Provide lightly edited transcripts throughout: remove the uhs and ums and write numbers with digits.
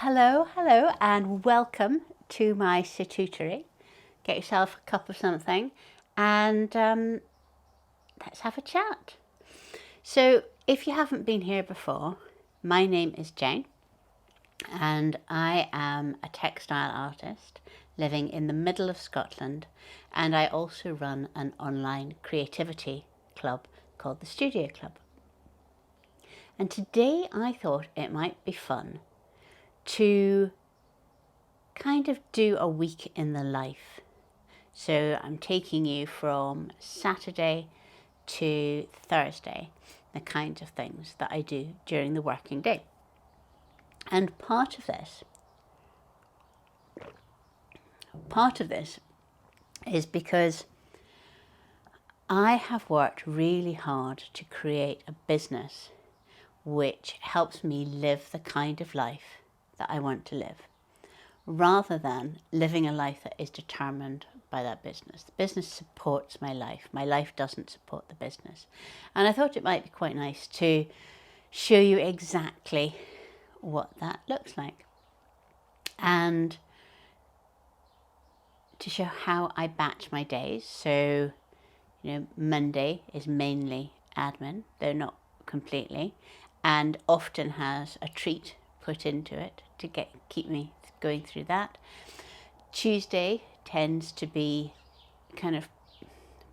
Hello, and welcome to my situtery. Get yourself a cup of something and let's have a chat. So, if you haven't been here before, my name is Jane and I am a textile artist living in the middle of Scotland, and I also run an online creativity club called the Studio Club. And today I thought it might be fun to kind of do a week in the life. So I'm taking you from Saturday to Thursday, the kinds of things that I do during the working day. And part of this is because I have worked really hard to create a business which helps me live the kind of life that I want to live, rather than living a life that is determined by that business. The business supports my life doesn't support the business. And I thought it might be quite nice to show you exactly what that looks like, and to show how I batch my days. So, Monday is mainly admin, though not completely, and often has a treat put into it to keep me going through that. Tuesday tends to be kind of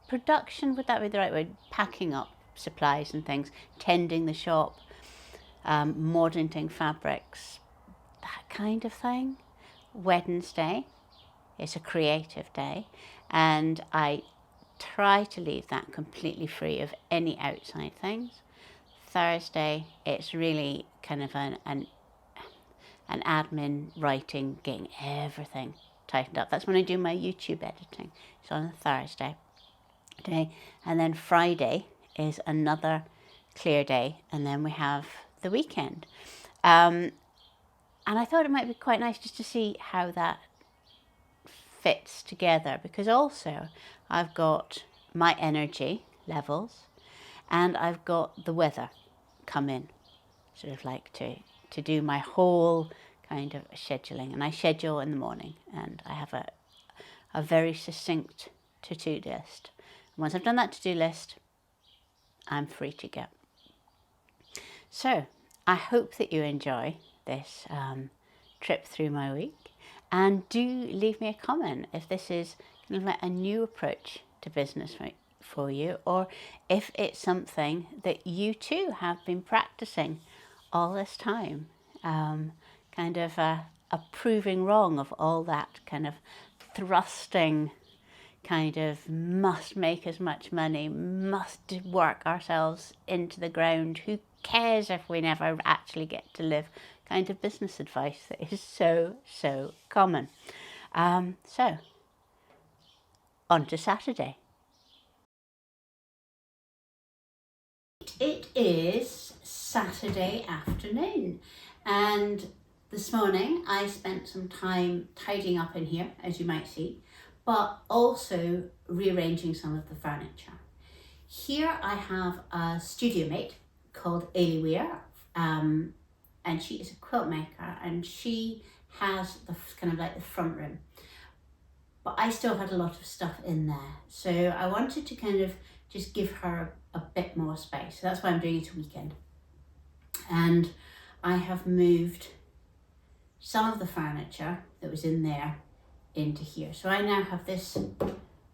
production, would that be the right word? Packing up supplies and things, tending the shop, mordanting fabrics, that kind of thing. Wednesday is a creative day, and I try to leave that completely free of any outside things. Thursday, it's really kind of an admin, writing, getting everything tightened up. That's when I do my YouTube editing. It's on a Thursday day. And then Friday is another clear day. And then we have the weekend. And I thought it might be quite nice just to see how that fits together, because also I've got my energy levels and I've got the weather come in, sort of like to do my whole kind of scheduling. And I schedule in the morning, and I have a very succinct to-do list. And once I've done that to-do list, I'm free to go. So I hope that you enjoy this trip through my week, and do leave me a comment if this is kind of like a new approach to business for you, or if it's something that you too have been practicing all this time, kind of a proving wrong of all that kind of thrusting, kind of must make as much money, must work ourselves into the ground, who cares if we never actually get to live, kind of business advice that is so common. So on to Saturday. It is Saturday afternoon, and this morning I spent some time tidying up in here, as you might see, but also rearranging some of the furniture. Here I have a studio mate called Ailey Weir, and she is a quilt maker, and she has the kind of like the front room. But I still had a lot of stuff in there, so I wanted to kind of just give her a bit more space. So that's why I'm doing it a weekend. And I have moved some of the furniture that was in there into here. So I now have this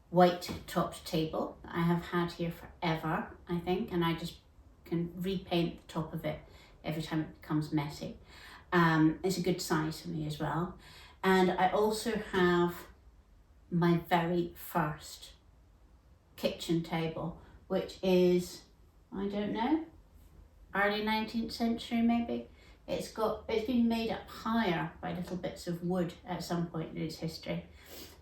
white topped table that I have had here forever, I think, and I just can repaint the top of it every time it becomes messy. It's a good size for me as well. And I also have my very first kitchen table, which is, I don't know, early 19th century maybe. It's been made up higher by little bits of wood at some point in its history,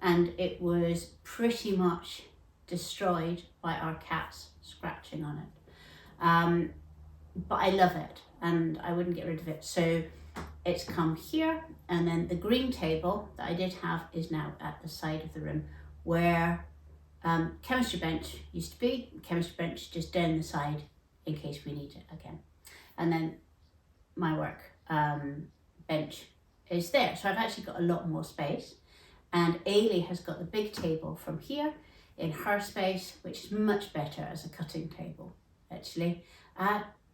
and it was pretty much destroyed by our cats scratching on it. But I love it and I wouldn't get rid of it, so it's come here. And then the green table that I did have is now at the side of the room, where chemistry bench used to be. Chemistry bench just down the side in case we need it again. And then my work bench is there. So I've actually got a lot more space. And Ailey has got the big table from here in her space, which is much better as a cutting table, actually.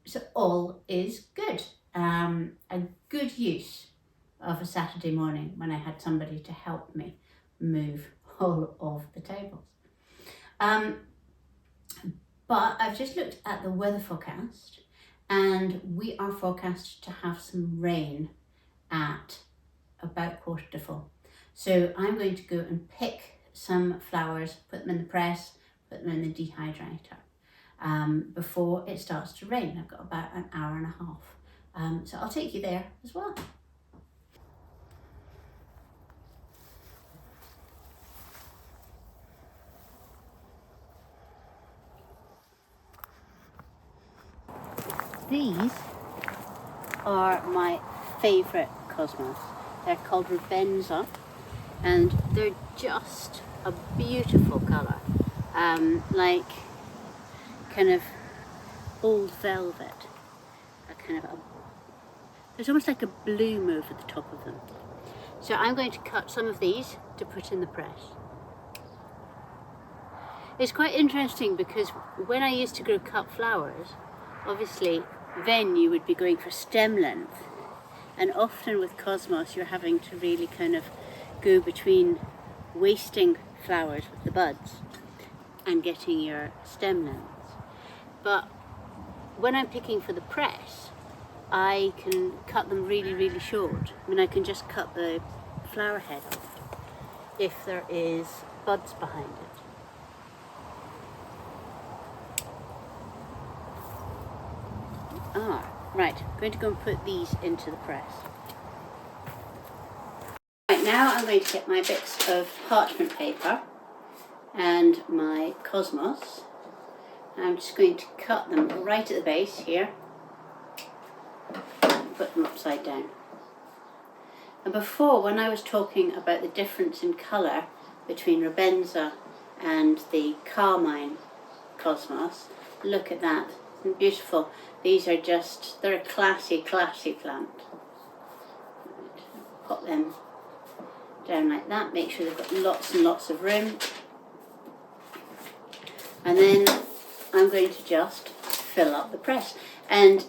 So all is good. A good use of a Saturday morning when I had somebody to help me move all of the tables. But I've just looked at the weather forecast, and we are forecast to have some rain at about 4:45. So I'm going to go and pick some flowers, put them in the press, put them in the dehydrator before it starts to rain. I've got about an hour and a half. So I'll take you there as well. These are my favourite cosmos. They're called Rabenza, and they're just a beautiful colour, like kind of old velvet. There's almost like a bloom over the top of them. So I'm going to cut some of these to put in the press. It's quite interesting because when I used to grow cut flowers, obviously then you would be going for stem length, and often with cosmos you're having to really kind of go between wasting flowers with the buds and getting your stem lengths. But when I'm picking for the press, I can cut them really, really short. I mean, I can just cut the flower head off if there is buds behind it. Right, I'm going to go and put these into the press. Right, now I'm going to get my bits of parchment paper and my cosmos. I'm just going to cut them right at the base here and put them upside down. And before, when I was talking about the difference in colour between Rabenza and the carmine cosmos, look at that, isn't it beautiful? These are just, they're a classy, classy plant. Pop them down like that, make sure they've got lots and lots of room. And then I'm going to just fill up the press. And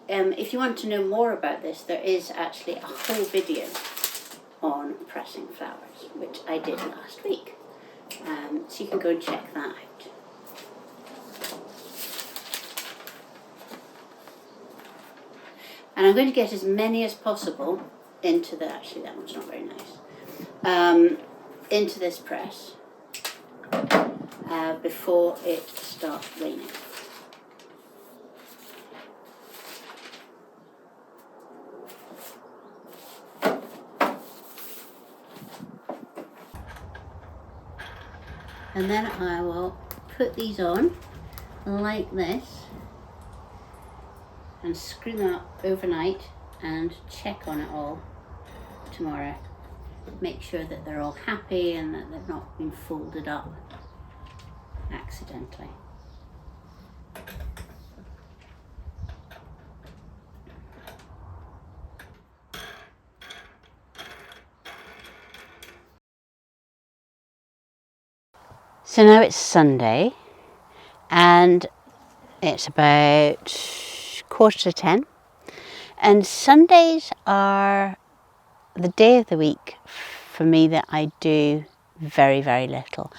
if you want to know more about this, there is actually a whole video on pressing flowers, which I did last week. So you can go and check that out. And I'm going to get as many as possible into the, actually that one's not very nice, into this press before it starts raining. And then I will put these on like this and screw them up overnight and check on it all tomorrow. Make sure that they're all happy and that they've not been folded up accidentally. So now it's Sunday and it's about 9:45, and Sundays are the day of the week for me that I do very, very little.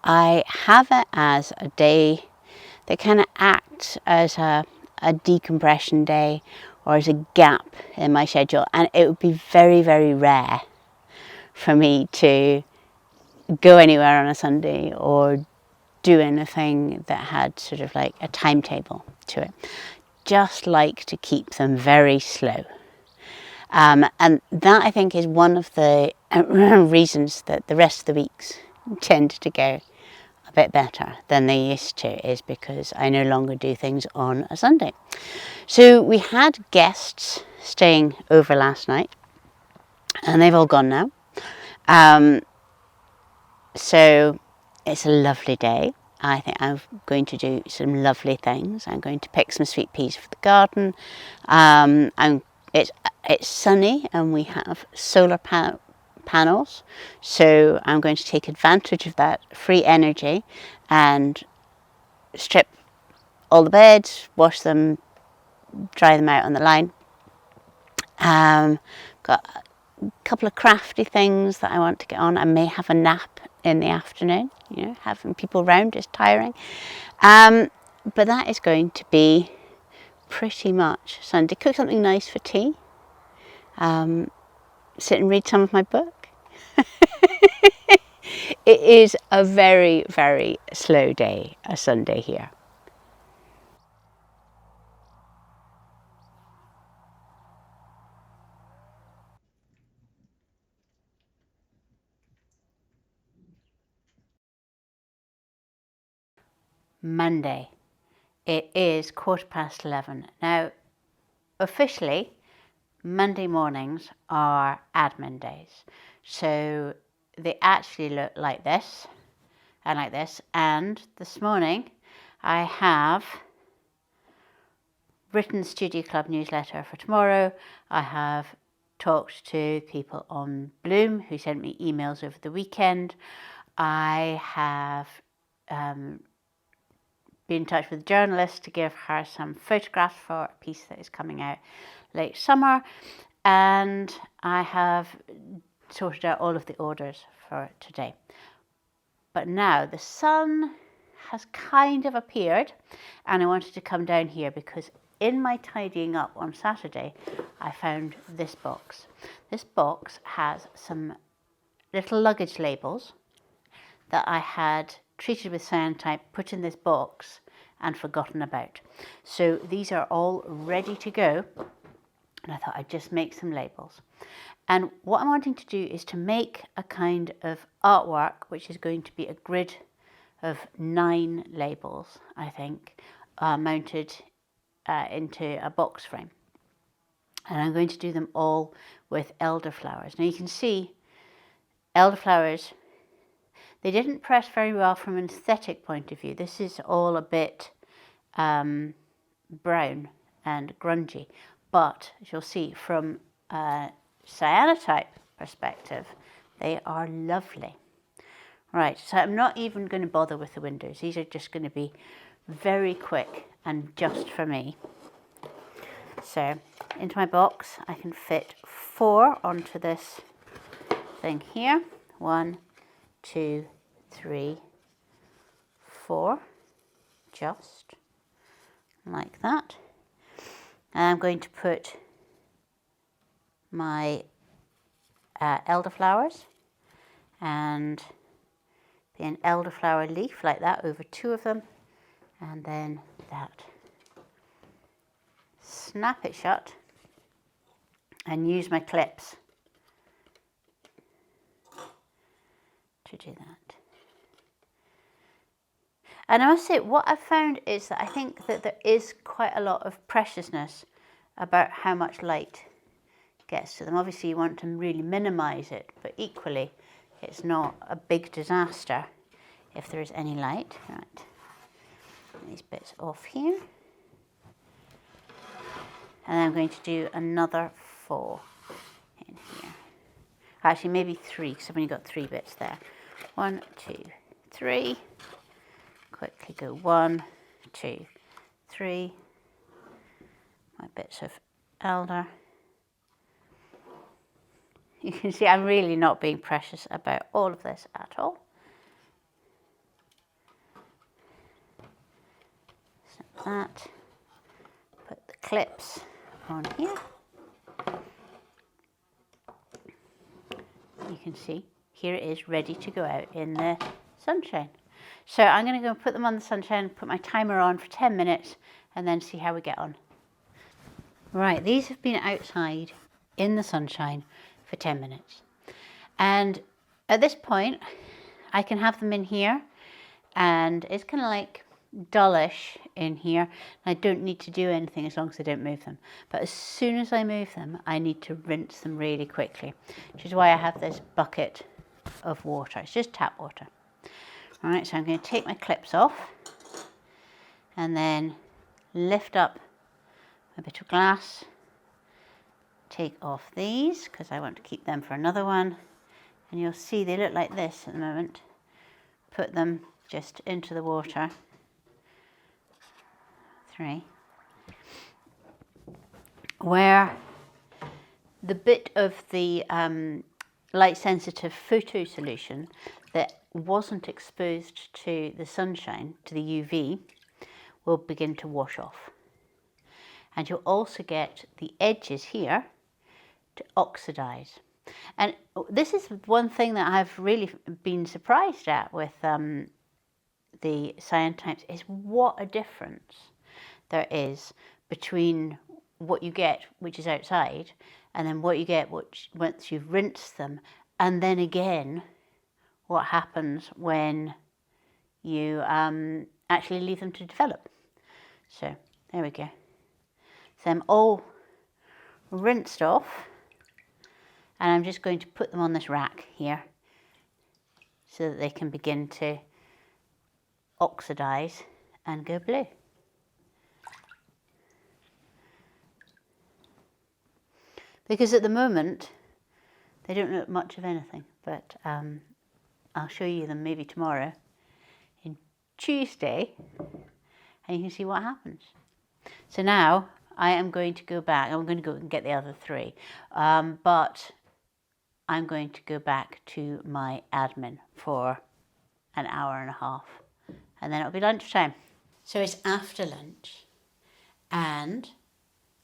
I have it as a day that kind of acts as a decompression day or as a gap in my schedule, and it would be very, very rare for me to go anywhere on a Sunday or do anything that had sort of like a timetable to it. Just like to keep them very slow. And that I think is one of the reasons that the rest of the weeks tend to go a bit better than they used to, is because I no longer do things on a Sunday. So we had guests staying over last night and they've all gone now. So it's a lovely day. I think I'm going to do some lovely things. I'm going to pick some sweet peas for the garden. I'm It's sunny and we have solar panels, so I'm going to take advantage of that free energy and strip all the beds, wash them, dry them out on the line. Got a couple of crafty things that I want to get on. I may have a nap in the afternoon, you know, having people around is tiring. But that is going to be pretty much Sunday. Cook something nice for tea. Sit and read some of my book. It is a very, very slow day, a Sunday here. Monday. It is 11:15. Now, officially, Monday mornings are admin days. So they actually look like this and like this. And this morning I have written the Studio Club newsletter for tomorrow. I have talked to people on Bloom who sent me emails over the weekend. I have been in touch with a journalist to give her some photographs for a piece that is coming out late summer. And I have sorted out all of the orders for today. But now the sun has kind of appeared and I wanted to come down here because in my tidying up on Saturday, I found this box. This box has some little luggage labels that I had treated with cyanotype, put in this box and forgotten about. So these are all ready to go. And I thought I'd just make some labels. And what I'm wanting to do is to make a kind of artwork, which is going to be a grid of 9 labels, I think, mounted into a box frame. And I'm going to do them all with elderflowers. Now you can see elderflowers, they didn't press very well from an aesthetic point of view. This is all a bit brown and grungy. But as you'll see from a cyanotype perspective, they are lovely. Right, so I'm not even going to bother with the windows. These are just going to be very quick and just for me. So into my box, I can fit 4 onto this thing here. 1, 2, 3, 4, just like that. And I'm going to put my elderflowers and an elderflower leaf like that over 2 of them, and then that. Snap it shut and use my clips to do that. And I must say, what I've found is that I think that there is quite a lot of preciousness about how much light gets to them. Obviously you want to really minimize it, but equally it's not a big disaster if there is any light. Right, these bits off here. And then I'm going to do another 4 in here. Actually, maybe 3, because I've only got 3 bits there. 1, 2, 3. Quickly go 1, 2, 3. My bits of elder. You can see I'm really not being precious about all of this at all. Snap that. Put the clips on here. You can see here it is ready to go out in the sunshine. So I'm going to go put them on the sunshine, put my timer on for 10 minutes and then see how we get on. Right, these have been outside in the sunshine for 10 minutes. And at this point, I can have them in here and it's kind of like dullish in here. I don't need to do anything as long as I don't move them. But as soon as I move them, I need to rinse them really quickly, which is why I have this bucket of water. It's just tap water. All right, so I'm going to take my clips off and then lift up a bit of glass take off these because I want to keep them for another one. And you'll see they look like this at the moment. Put them just into the water. 3. Where the bit of the light sensitive photo solution that wasn't exposed to the sunshine, to the UV, will begin to wash off. And you'll also get the edges here to oxidize. And this is one thing that I've really been surprised at with the cyanotypes, is what a difference there is between what you get, which is outside, and then what you get once you've rinsed them, and then again what happens when you actually leave them to develop. So there we go. So I'm all rinsed off, and I'm just going to put them on this rack here so that they can begin to oxidize and go blue. Because at the moment they don't look much of anything, but I'll show you them maybe tomorrow, in Tuesday, and you can see what happens. So now I am going to go back. I'm going to go and get the other 3, but I'm going to go back to my admin for an hour and a half, and then it'll be lunchtime. So it's after lunch, and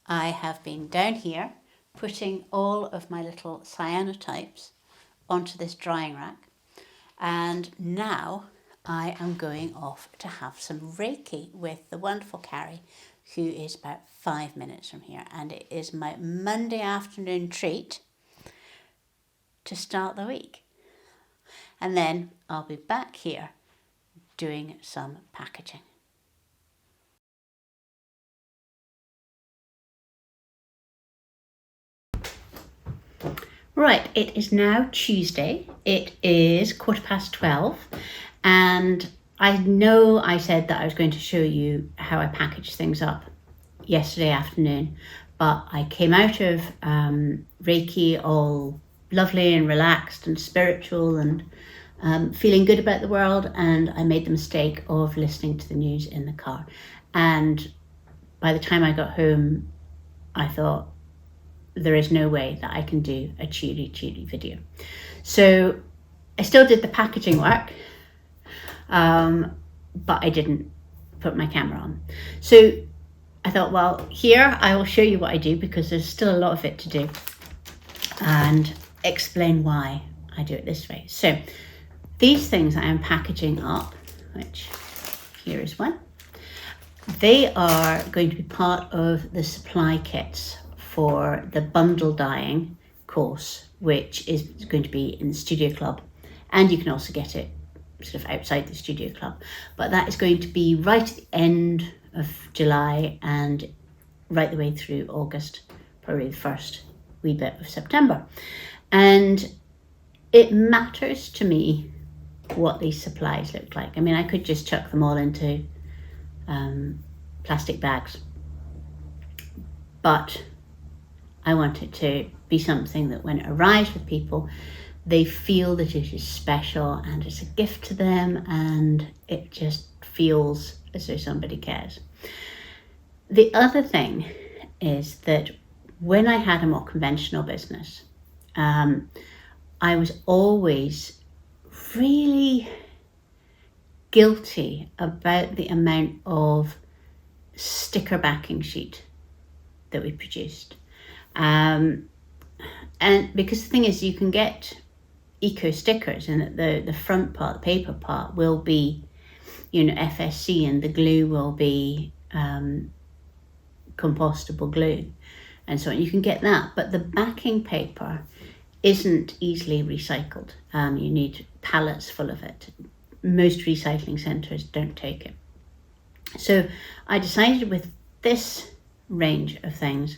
I have been down here putting all of my little cyanotypes onto this drying rack, and now I am going off to have some Reiki with the wonderful Carrie, who is about 5 minutes from here, and it is my Monday afternoon treat to start the week. And then I'll be back here doing some packaging. Right, it is now Tuesday. It is 12:15, and I know I said that I was going to show you how I package things up yesterday afternoon, but I came out of Reiki all lovely and relaxed and spiritual and feeling good about the world, and I made the mistake of listening to the news in the car. And by the time I got home, I thought, there is no way that I can do a cheery video. So I still did the packaging work, but I didn't put my camera on. So I thought, well, here I will show you what I do, because there's still a lot of it to do, and explain why I do it this way. So these things I am packaging up, which here is one, they are going to be part of the supply kits for the bundle dyeing course, which is going to be in the Studio Club, and you can also get it sort of outside the Studio Club, but that is going to be right at the end of July and right the way through August, probably the first wee bit of September. And it matters to me what these supplies look like. I mean, I could just chuck them all into plastic bags, but I want it to be something that when it arrives with people, they feel that it is special and it's a gift to them, and it just feels as though somebody cares. The other thing is that when I had a more conventional business, I was always really guilty about the amount of sticker backing sheet that we produced. And because the thing is, you can get eco stickers, and the front part, the paper part, will be, you know, FSC, and the glue will be compostable glue and so on. You can get that, but the backing paper isn't easily recycled. You need pallets full of it. Most recycling centres don't take it. So I decided with this range of things,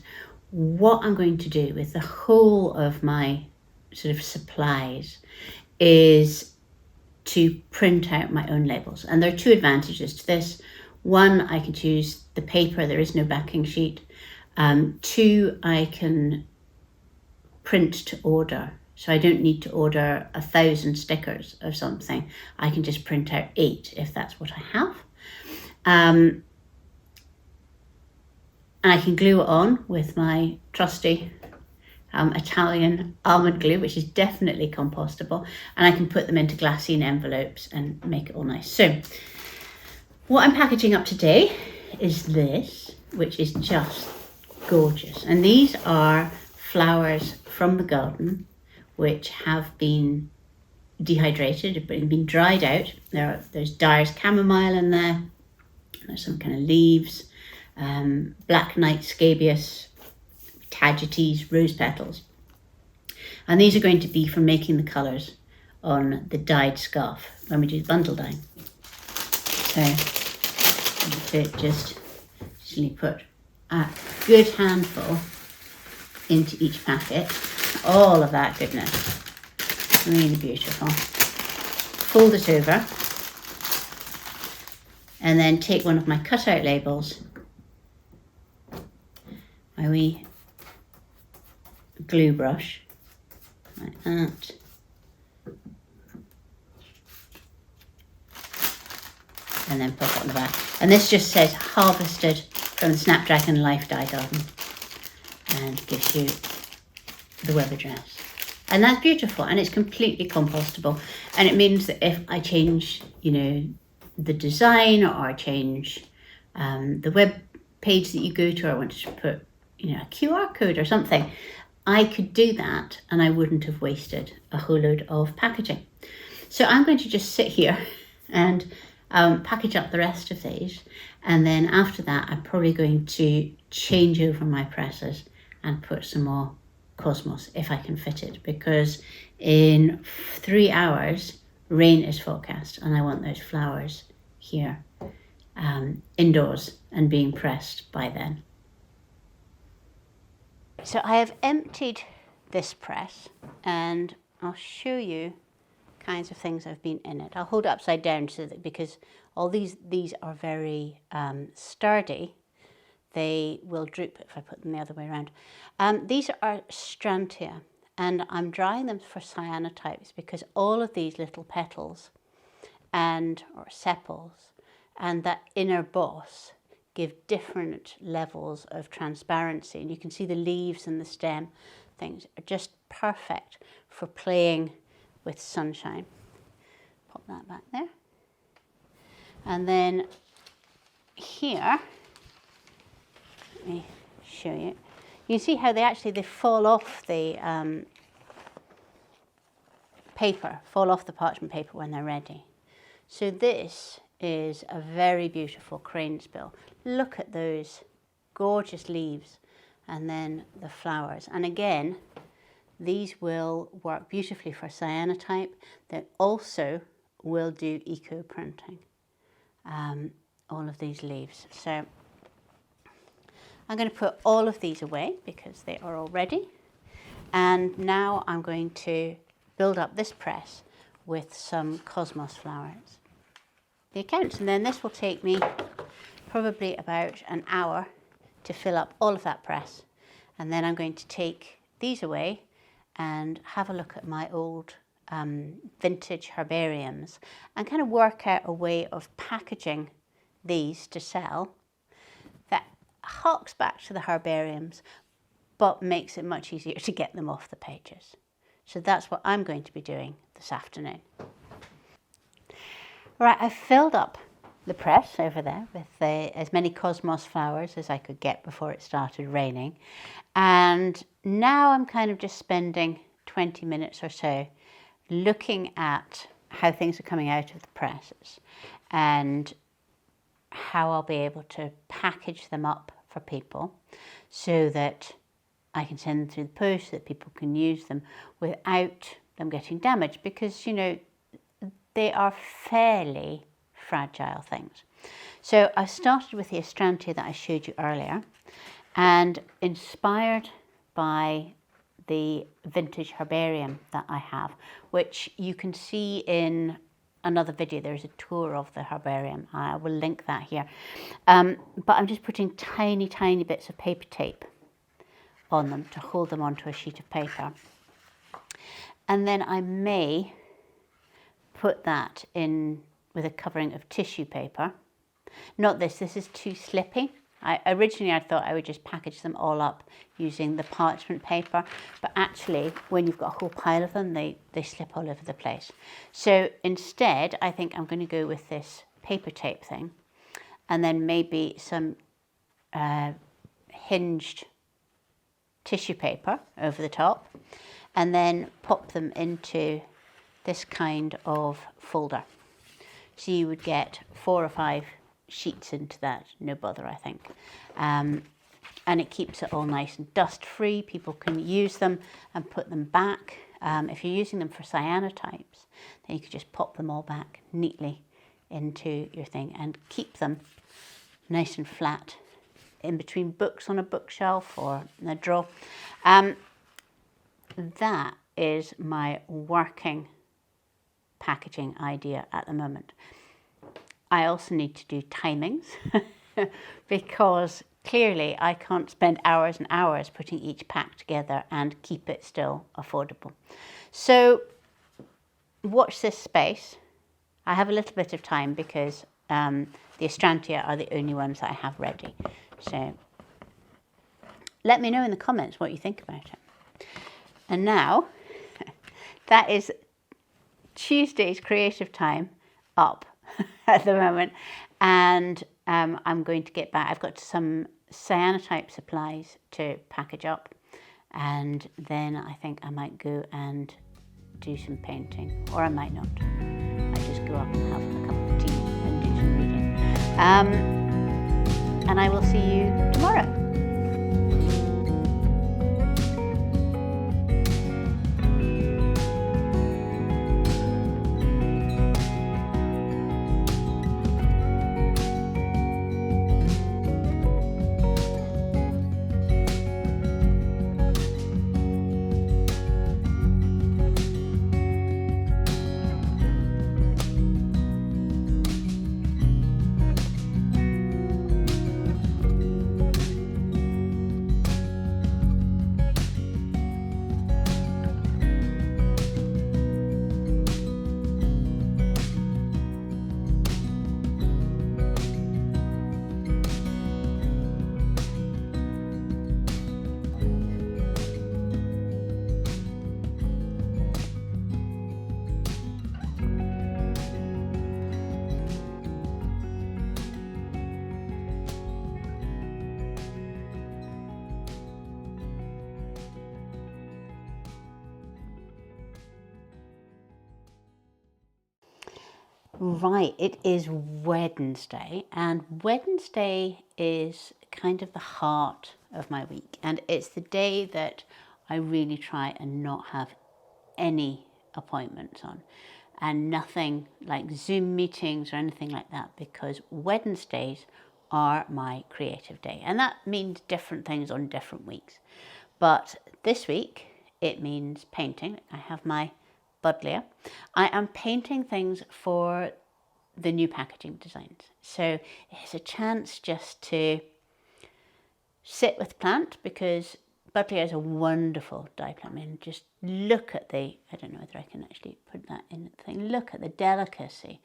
what I'm going to do with the whole of my sort of supplies is to print out my own labels. And there are 2 advantages to this. One, I can choose the paper, there is no backing sheet. 2, I can print to order. So I don't need to order 1,000 stickers of something. I can just print out 8 if that's what I have. And I can glue it on with my trusty Italian almond glue, which is definitely compostable. And I can put them into glassine envelopes and make it all nice. So what I'm packaging up today is this, which is just gorgeous. And these are flowers from the garden, which have been dehydrated, been dried out. There's Dyer's chamomile in there. There's some kind of leaves, black night scabious, tagetes, rose petals. And these are going to be for making the colours on the dyed scarf when we do the bundle dyeing. So just put a good handful into each packet. All of that goodness. Really beautiful. Fold it over and then take one of my cutout labels, my wee glue brush, like that. And then pop it on the back. And this just says harvested from the Snapdragon Life Dye Garden, and gives you the web address. And that's beautiful, and it's completely compostable. And it means that if I change, the design, or I change the web page that you go to, or I wanted to put, a QR code or something, I could do that and I wouldn't have wasted a whole load of packaging. So I'm going to just sit here and package up the rest of these, and then after that I'm probably going to change over my presses and put some more Cosmos if I can fit it, because in 3 hours rain is forecast and I want those flowers here indoors and being pressed by then. So I have emptied this press and I'll show you kinds of things I've been in it. I'll hold it upside down so that, because all these are very sturdy, they will droop if I put them the other way around. These are Strantia, and I'm drying them for cyanotypes because all of these little petals or sepals and that inner boss give different levels of transparency, and you can see the leaves and the stem things are just perfect for playing with sunshine. Pop that back there. And then here, let me show you. You see how they fall off the fall off the parchment paper when they're ready. So this is a very beautiful crane's bill. Look at those gorgeous leaves and then the flowers. And again, these will work beautifully for cyanotype. They also will do eco printing, all of these leaves. So I'm going to put all of these away because they are all ready. And now I'm going to build up this press with some Cosmos flowers. The accounts, and then this will take me probably about an hour to fill up all of that press. And then I'm going to take these away and have a look at my old vintage herbariums and kind of work out a way of packaging these to sell that harks back to the herbariums but makes it much easier to get them off the pages. So that's what I'm going to be doing this afternoon. Right, I've filled up the press over there with as many Cosmos flowers as I could get before it started raining. And now I'm kind of just spending 20 minutes or so looking at how things are coming out of the presses and how I'll be able to package them up for people so that I can send them through the post so that people can use them without them getting damaged, because, they are fairly fragile things. So I started with the Astrantia that I showed you earlier, and inspired by the vintage herbarium that I have, which you can see in another video. There's a tour of the herbarium. I will link that here. But I'm just putting tiny bits of paper tape on them to hold them onto a sheet of paper. And then I may put that in with a covering of tissue paper. Not this is too slippy. Originally I thought I would just package them all up using the parchment paper, but actually when you've got a whole pile of them, they slip all over the place. So instead, I think I'm going to go with this paper tape thing, and then maybe some hinged tissue paper over the top, and then pop them into this kind of folder. So you would get 4 or 5 sheets into that, no bother, I think. And it keeps it all nice and dust free. People can use them and put them back. If you're using them for cyanotypes, then you could just pop them all back neatly into your thing and keep them nice and flat in between books on a bookshelf or in a drawer. That is my working packaging idea at the moment. I also need to do timings because clearly I can't spend hours and hours putting each pack together and keep it still affordable. So watch this space. I have a little bit of time because the Astrantia are the only ones that I have ready. So let me know in the comments what you think about it. And now that is Tuesday's creative time up at the moment, and I'm going to get back. I've got some cyanotype supplies to package up, and then I think I might go and do some painting, or I might not. I just go up and have a cup of tea and do some reading. And I will see you tomorrow. Right, it is Wednesday, and Wednesday is kind of the heart of my week, and it's the day that I really try and not have any appointments on, and nothing like Zoom meetings or anything like that, because Wednesdays are my creative day, and that means different things on different weeks. But this week it means painting. I have my Buddleia. I am painting things for the new packaging designs. So it's a chance just to sit with the plant, because Buddleia is a wonderful dye plant. I mean, just look at the, I don't know whether I can actually put that in the thing, look at the delicacy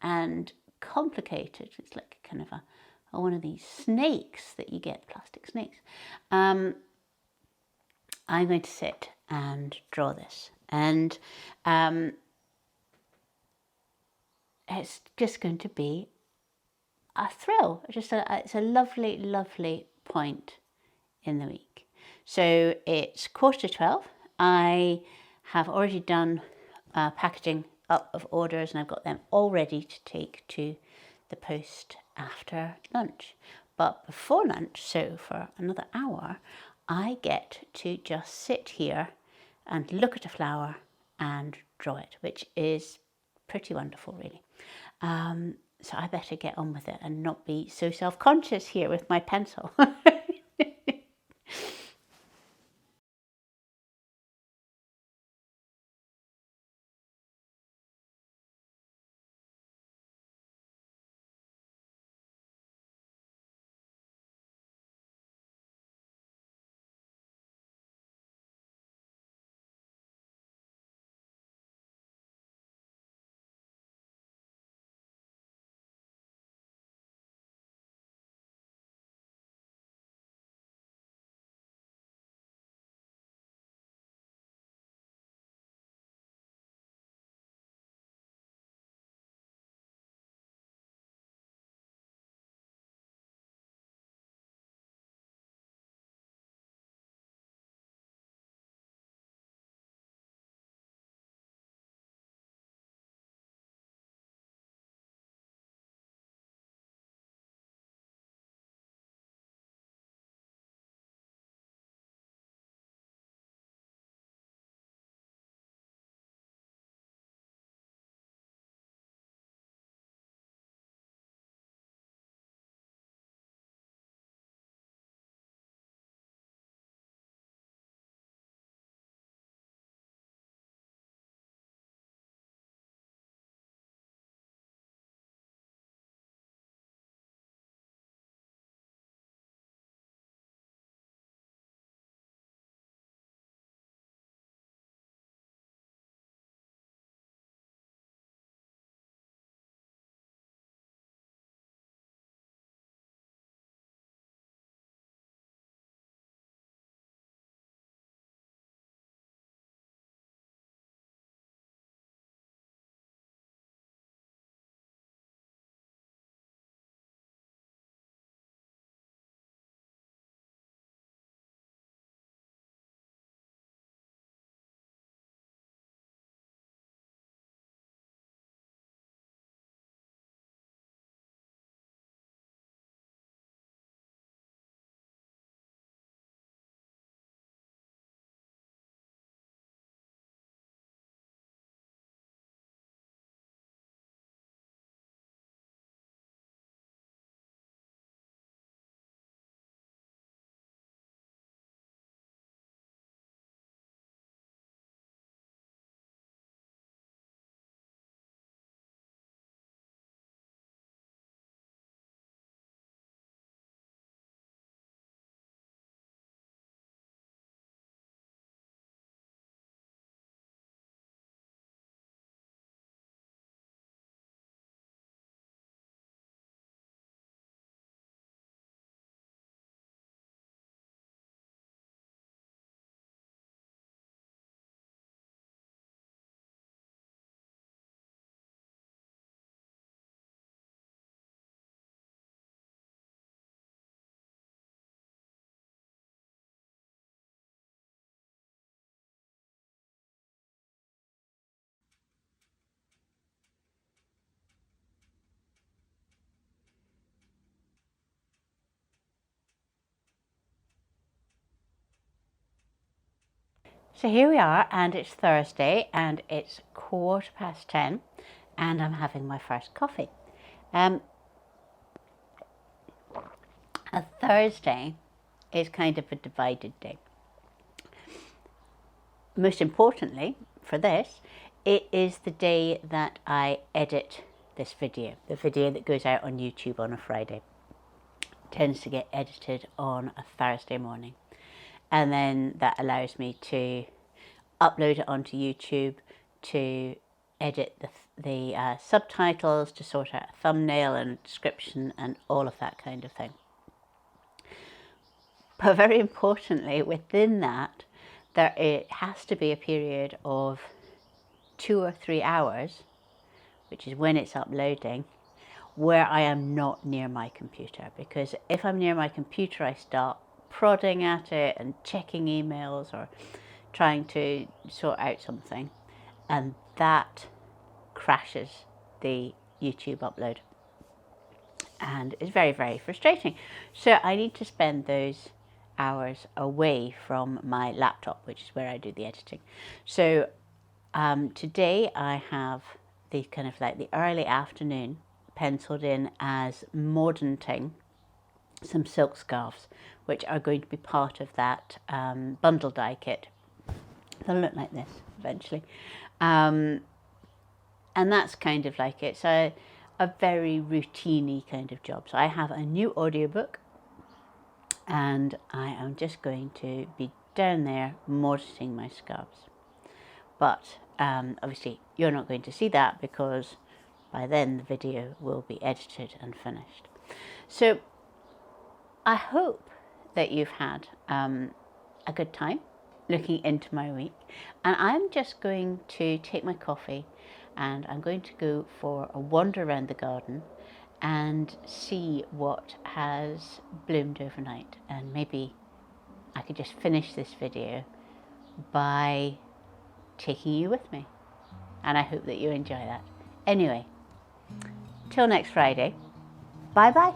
and complicated. It's like kind of a one of these snakes that you get, plastic snakes. I'm going to sit and draw this, and it's just going to be a thrill. It's a lovely, lovely point in the week. So it's 11:45. I have already done packaging up of orders, and I've got them all ready to take to the post after lunch. But before lunch, so for another hour, I get to just sit here and look at a flower and draw it, which is pretty wonderful, really. So I better get on with it and not be so self-conscious here with my pencil. So here we are, and it's Thursday, and it's 10:15, and I'm having my first coffee. A Thursday is kind of a divided day. Most importantly, for this, it is the day that I edit this video, the video that goes out on YouTube on a Friday. It tends to get edited on a Thursday morning, and then that allows me to upload it onto YouTube, to edit the subtitles, to sort out a thumbnail and description and all of that kind of thing. But very importantly, within that, it has to be a period of 2 or 3 hours, which is when it's uploading, where I am not near my computer. Because if I'm near my computer, I start prodding at it and checking emails or trying to sort out something, and that crashes the YouTube upload, and it's very, very frustrating. So I need to spend those hours away from my laptop, which is where I do the editing. So today I have the kind of like the early afternoon penciled in as moddenting some silk scarves, which are going to be part of that bundle dye kit. They'll look like this eventually. And that's kind of like it's a very routine-y kind of job. So I have a new audiobook, and I am just going to be down there moddeling my scarves. But obviously you're not going to see that, because by then the video will be edited and finished. So I hope that you've had a good time looking into my week, and I'm just going to take my coffee and I'm going to go for a wander around the garden and see what has bloomed overnight, and maybe I could just finish this video by taking you with me, and I hope that you enjoy that. Anyway, till next Friday, bye bye.